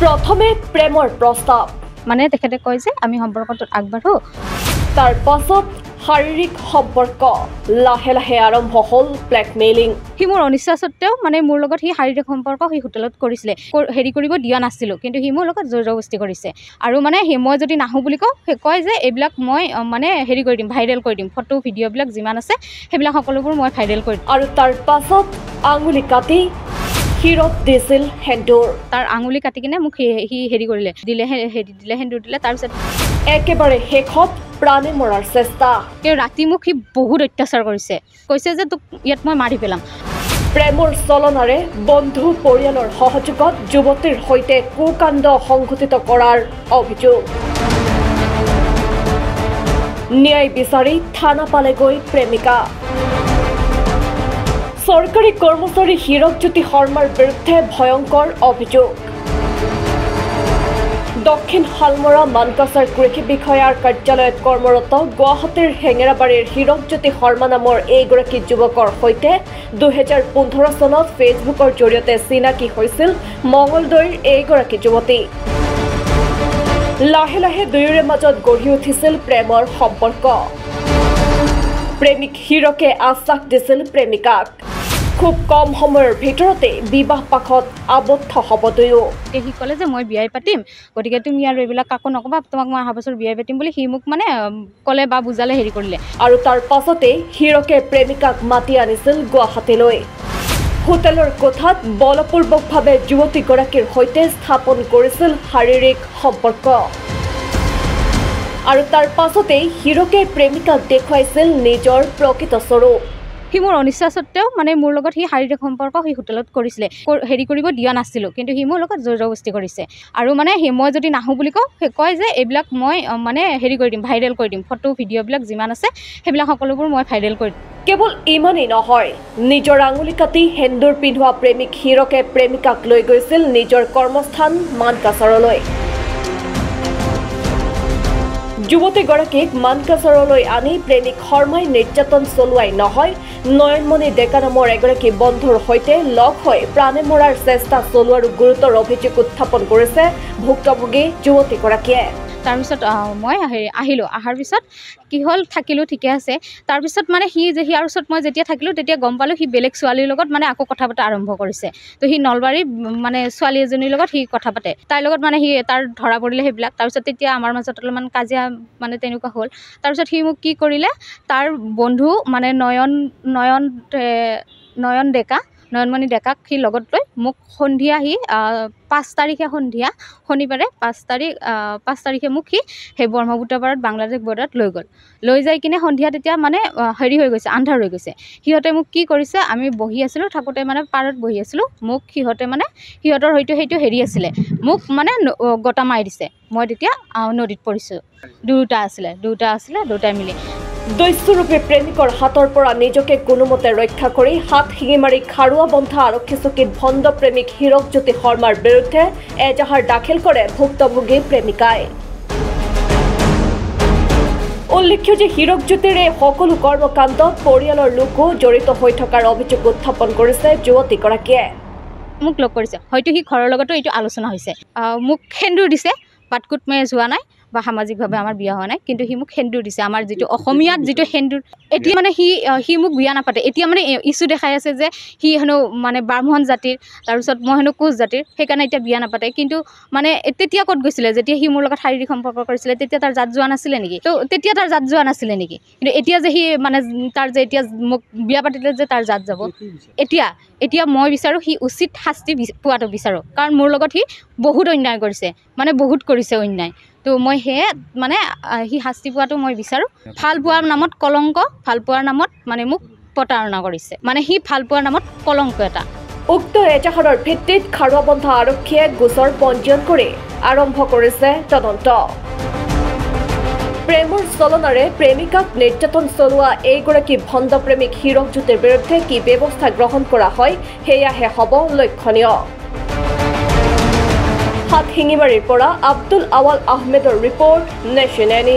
প্ৰথমে প্ৰেমৰ প্ৰস্তাৱ মানে তেখেতে কয় যে আমি সম্পৰ্কত আগবাঢ়ো তাৰ পাছত শাৰীৰিক সম্পৰ্ক লাহে লাহে আৰম্ভ হ'ল ব্লেকমেইলিং হি মোৰ অনিচ্ছা সত্ত্বেও মানে মোৰ লগত হি শাৰীৰিক সম্পৰ্ক হি হোটেলত কৰিছিলে হেৰি কৰিব দিয়া নাছিলোঁ কিন্তু হি মোৰ লগত জোৰ জবৰদস্তি কৰিছে আৰু মানে মই যদি নাহোঁ বুলি কয় যে এইবিলাক মই মানে হেৰি কৰি দিম ভাইৰেল কৰি দিম ফটো ভিডিঅ'বিলাক যিমান আছে সেইবিলাক সকলোবোৰ মই ভাইৰেল কৰি দিম আৰু তাৰ পাছত আঙুলি কাটি হিৰত দিছিল সেন্দুৰ তাৰ আঙুলি কাটি কিনে মোক সি হেৰি কৰিলে দিলে সেন্দুৰ দিলে তাৰপিছত একেবাৰে শেষত প্ৰাণে মৰাৰ চেষ্টা কিন্তু ৰাতি মোক সি বহুত অত্যাচাৰ কৰিছে কৈছে যে তোক ইয়াত মই মাৰি পেলাম প্ৰেমৰ চলনাৰে বন্ধু পৰিয়ালৰ সহযোগত যুৱতীৰ সৈতে কুকাণ্ড সংঘটিত কৰাৰ অভিযোগ ন্যায় বিচাৰি থানা পালেগৈ প্ৰেমিকা চৰকাৰী কৰ্মচাৰী হীৰকজ্যোতি শৰ্মাৰ বিৰুদ্ধে ভয়ংকৰ অভিযোগ দক্ষিণ শালমৰা মানকাছাৰ কৃষি বিষয়াৰ কাৰ্যালয়ত কৰ্মৰত গুৱাহাটীৰ হেঙেৰাবাৰীৰ হীৰকজ্যোতি শৰ্মা নামৰ এইগৰাকী যুৱকৰ সৈতে 2015 চনত ফেচবুকৰ জৰিয়তে চিনাকি হৈছিল মঙলদৈৰ এইগৰাকী যুৱতী লাহে লাহে দুয়োৰে মাজত গঢ়ি উঠিছিল প্ৰেমৰ সম্পৰ্ক প্ৰেমিক হীৰকে আশ্বাস দিছিল প্ৰেমিকাক খুব কম সময়ৰ ভিতৰতে বিবাহ পাশত আবদ্ধ হ'ব দুয়ো সি ক'লে যে মই বিয়াই পাতিম গতিকে তুমি আৰু এইবিলাক কাকো নকবা তোমাক মই অহা বছৰ বিয়াই পাতিম বুলি সি মোক মানে ক'লে বা বুজালে হেৰি কৰিলে আৰু তাৰ পাছতে হীৰকে প্ৰেমিকাক মাতি আনিছিল গুৱাহাটীলৈ হোটেলৰ কোঠাত বলপূৰ্বকভাৱে যুৱতীগৰাকীৰ সৈতে স্থাপন কৰিছিল শাৰীৰিক সম্পৰ্ক আৰু তাৰ পাছতে হীৰকে প্ৰেমিকাক দেখুৱাইছিল নিজৰ প্ৰকৃত স্বৰূপ সি মোৰ অনিচ্ছা সত্ত্বেও মানে মোৰ লগত সি শাৰীৰিক সম্পৰ্ক সি হোটেলত কৰিছিলে হেৰি কৰিব দিয়া নাছিলোঁ কিন্তু সি মোৰ লগত জোৰ জবৰদস্তি কৰিছে আৰু মানে মই যদি নাহোঁ বুলি কয় যে এইবিলাক মই মানে হেৰি কৰি দিম ভাইৰেল কৰি দিম ফটো ভিডিঅ'বিলাক যিমান আছে সেইবিলাক সকলোবোৰ মই ভাইৰেল কৰি দিম কেৱল ইমানেই নহয় নিজৰ আঙুলি কাটি সেন্দুৰ পিন্ধোৱা প্ৰেমিক হীৰকে প্ৰেমিকাক লৈ গৈছিল নিজৰ কৰ্মস্থান মানকাছাৰলৈ যুৱতীগৰাকীক মানকাছাৰলৈ আনি প্ৰেমিক শৰ্মাই নিৰ্যাতন চলোৱাই নহয় নয়নমণি ডেকা নামৰ এগৰাকী বন্ধুৰ সৈতে লগ হৈ প্ৰাণে মৰাৰ চেষ্টা চলোৱাৰ গুৰুতৰ অভিযোগ উত্থাপন কৰিছে ভুক্তভোগী যুৱতীগৰাকীয়ে তাৰপিছত মই আহিলোঁ অহাৰ পিছত কি হ'ল থাকিলোঁ ঠিকে আছে তাৰপিছত মানে সি আৰু ওচৰত মই যেতিয়া থাকিলোঁ তেতিয়া গম পালোঁ সি বেলেগ ছোৱালীৰ লগত মানে আকৌ কথা পতা আৰম্ভ কৰিছে তো সি নলবাৰী মানে ছোৱালী এজনীৰ লগত সি কথা পাতে তাইৰ লগত মানে সি তাৰ ধৰা পৰিলে সেইবিলাক তাৰপিছত তেতিয়া আমাৰ মাজত অলপমান কাজিয়া মানে তেনেকুৱা হ'ল তাৰপিছত সি মোক কি কৰিলে তাৰ বন্ধু মানে নয়নমণি ডেকাক সি লগত লৈ মোক সন্ধিয়া সি 5 তাৰিখে সন্ধিয়া শনিবাৰে 5 তাৰিখে মোক সি সেই ব্ৰহ্মপুত্ৰ পাৰত বাংলাদেশ বৰ্ডাৰত লৈ যাই কিনে সন্ধিয়া তেতিয়া মানে হেৰি হৈ গৈছে আন্ধাৰ হৈ গৈছে সিহঁতে মোক কি কৰিছে আমি বহি আছিলোঁ থাকোঁতে মানে পাৰত বহি আছিলোঁ মোক সিহঁতে মানে সিহঁতৰ হয়তো সেইটো হেৰি আছিলে মোক মানে গটা মাৰি দিছে মই তেতিয়া নদীত পৰিছোঁ দুটাই মিলি দস্যুৰূপী প্ৰেমিকৰ হাতৰ পৰা নিজকে কোনোমতে ৰক্ষা কৰি হাত শিঙি মাৰি খাৰুৱা বন্ধা আৰক্ষী চকীত ভণ্ড প্ৰেমিক হীৰকজ্যোতি শৰ্মাৰ বিৰুদ্ধে এজাহাৰ দাখিল কৰে ভুক্তভোগী প্ৰেমিকাই উল্লেখ্য যে হীৰকজ্যোতিৰ এই সকলো কৰ্মকাণ্ডত পৰিয়ালৰ লোকো জড়িত হৈ থকাৰ অভিযোগ উত্থাপন কৰিছে যুৱতীগৰাকীয়ে মোক লগ কৰিছে হয়তো সি ঘৰৰ লগতো এইটো আলোচনা হৈছে মোক সেন্দুৰ দিছে পাটকুট মাৰি যোৱা নাই বা সামাজিকভাৱে আমাৰ বিয়া হোৱা নাই কিন্তু সি মোক সেন্দুৰ দিছে আমাৰ যিটো অসমীয়াত যিটো সেন্দুৰ এতিয়া মানে সি মোক বিয়া নাপাতে এতিয়া মানে ইছ্যু দেখাই আছে যে সি হেনো মানে ব্ৰাহ্মণ জাতিৰ তাৰপিছত মই হেনো কোচ জাতিৰ সেইকাৰণে এতিয়া বিয়া নাপাতে কিন্তু মানে তেতিয়া ক'ত গৈছিলে যেতিয়া সি মোৰ লগত শাৰীৰিক সম্পৰ্ক কৰিছিলে তেতিয়া তাৰ জাত যোৱা নাছিলে নেকি তো তেতিয়া তাৰ জাত যোৱা নাছিলে নেকি কিন্তু এতিয়া যে সি মানে তাৰ যে এতিয়া মোক বিয়া পাতিলে যে তাৰ জাত যাব এতিয়া মই বিচাৰোঁ সি উচিত শাস্তি পোৱাটো বিচাৰোঁ কাৰণ মোৰ লগত সি বহুত অন্যায় কৰিছে মানে বহুত কৰিছে অন্যায় তো মই সেয়ে মানে সি শাস্তি পোৱাটো মই বিচাৰোঁ ভাল পোৱাৰ নামত কলংক ভাল পোৱাৰ নামত মানে মোক প্ৰতাৰণা কৰিছে মানে সি ভাল পোৱাৰ নামত কলংক এটা উক্ত এজাহাৰৰ ভিত্তিত খাৰুৱাবন্ধা আৰক্ষীয়ে গোচৰ পঞ্জীয়ন কৰি আৰম্ভ কৰিছে তদন্ত প্ৰেমৰ চলনাৰে প্ৰেমিকাক নিৰ্যাতন চলোৱা এইগৰাকী ভণ্ড প্ৰেমিক হীৰকজ্যোতিৰ বিৰুদ্ধে কি ব্যৱস্থা গ্ৰহণ কৰা হয় সেয়াহে হ'ব লক্ষণীয় হাত শিঙিমাৰীৰ পৰা আব্দুল আৱাল আহমেদৰ ৰিপৰ্ট নেশ্যন এনি